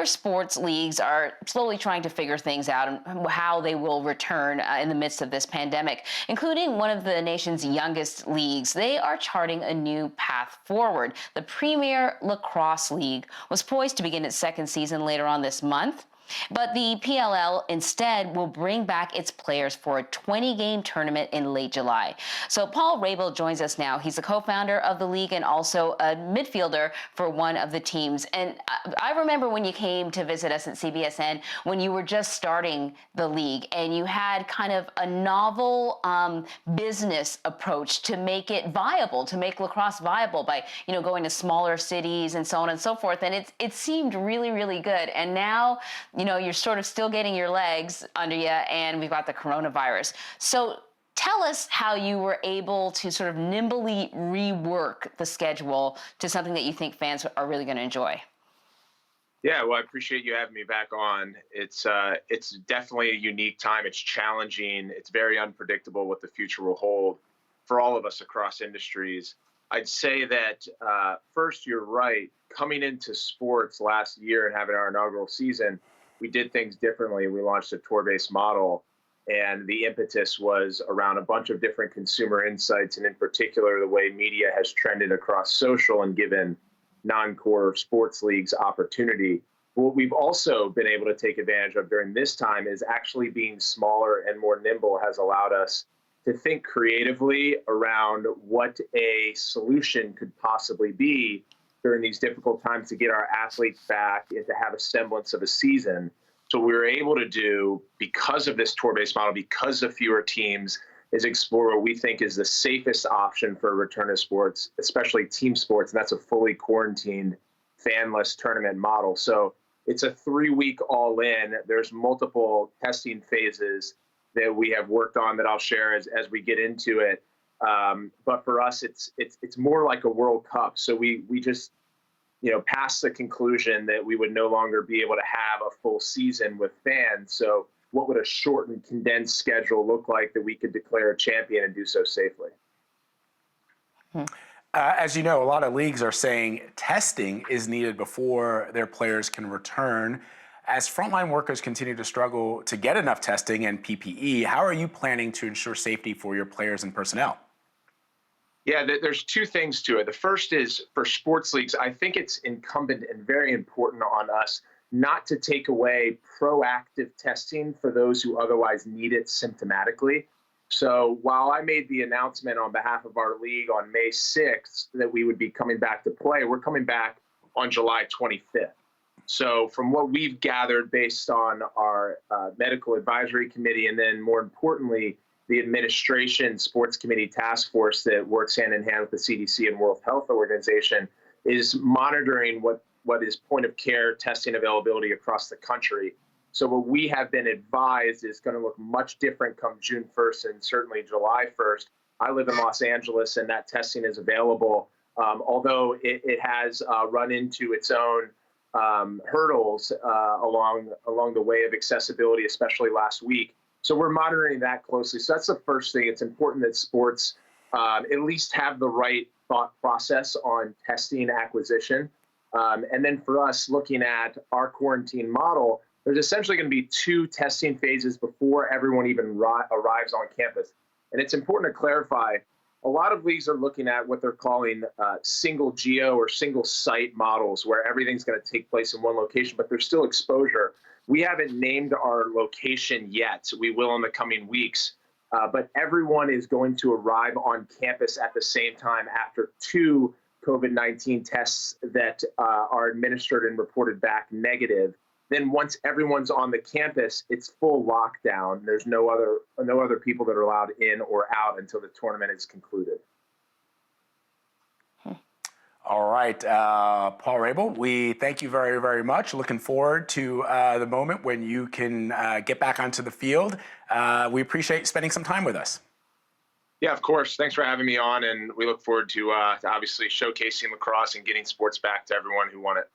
Sports leagues are slowly trying to figure things out and how they will return in the midst of this pandemic, including one of the nation's youngest leagues. They are charting a new path forward. The Premier Lacrosse League was poised to begin its second season later on this month. But the PLL instead will bring back its players for a 20-game tournament in late July. So Paul Rabil joins us now. He's a co-founder of the league and also a midfielder for one of the teams. And I remember when you came to visit us at CBSN when you were just starting the league and you had kind of a novel business approach to make it viable, to make lacrosse viable by, going to smaller cities and so on and so forth. And it seemed really, really good. And now, you're sort of still getting your legs under you, and we've got the coronavirus. So tell us how you were able to sort of nimbly rework the schedule to something that you think fans are really going to enjoy. Yeah, well, I appreciate you having me back on. It's definitely a unique time. It's challenging. It's very unpredictable what the future will hold for all of us across industries. I'd say that first, you're right. Coming into sports last year and having our inaugural season, we did things differently. We launched a tour-based model, and the impetus was around a bunch of different consumer insights, and in particular, the way media has trended across social and given non-core sports leagues opportunity. What we've also been able to take advantage of during this time is actually being smaller and more nimble has allowed us to think creatively around what a solution could possibly be during these difficult times to get our athletes back and to have a semblance of a season. So we were able to do, because of this tour-based model, because of fewer teams, is explore what we think is the safest option for a return to sports, especially team sports, and that's a fully quarantined, fanless tournament model. So it's a 3-week all-in. There's multiple testing phases that we have worked on that I'll share as we get into it. But for us, it's more like a World Cup. So we just, passed the conclusion that we would no longer be able to have a full season with fans. So what would a shortened, condensed schedule look like that we could declare a champion and do so safely? As you know, a lot of leagues are saying testing is needed before their players can return. As frontline workers continue to struggle to get enough testing and PPE, how are you planning to ensure safety for your players and personnel? Yeah, there's two things to it. The first is for sports leagues, I think it's incumbent and very important on us not to take away proactive testing for those who otherwise need it symptomatically. So while I made the announcement on behalf of our league on May 6th that we would be coming back to play, we're coming back on July 25th. So from what we've gathered based on our medical advisory committee, and then more importantly, the administration sports committee task force that works hand in hand with the CDC and World Health Organization, is monitoring what is point of care testing availability across the country. So what we have been advised is going to look much different come June 1st and certainly July 1st. I live in Los Angeles, and that testing is available, although it has run into its own hurdles along the way of accessibility, especially last week. So we're monitoring that closely. So that's the first thing. It's important that sports at least have the right thought process on testing acquisition. And then for us, looking at our quarantine model, there's essentially going to be 2 testing phases before everyone even arrives on campus. And it's important to clarify, a lot of leagues are looking at what they're calling single geo or single site models, where everything's going to take place in one location, but there's still exposure. We haven't named our location yet. We will in the coming weeks. But everyone is going to arrive on campus at the same time after 2 COVID-19 tests that are administered and reported back negative. Then once everyone's on the campus, it's full lockdown. There's no other people that are allowed in or out until the tournament is concluded. All right, Paul Rabil, we thank you very, very much. Looking forward to the moment when you can get back onto the field. We appreciate spending some time with us. Yeah, of course. Thanks for having me on, and we look forward to obviously showcasing lacrosse and getting sports back to everyone who want it.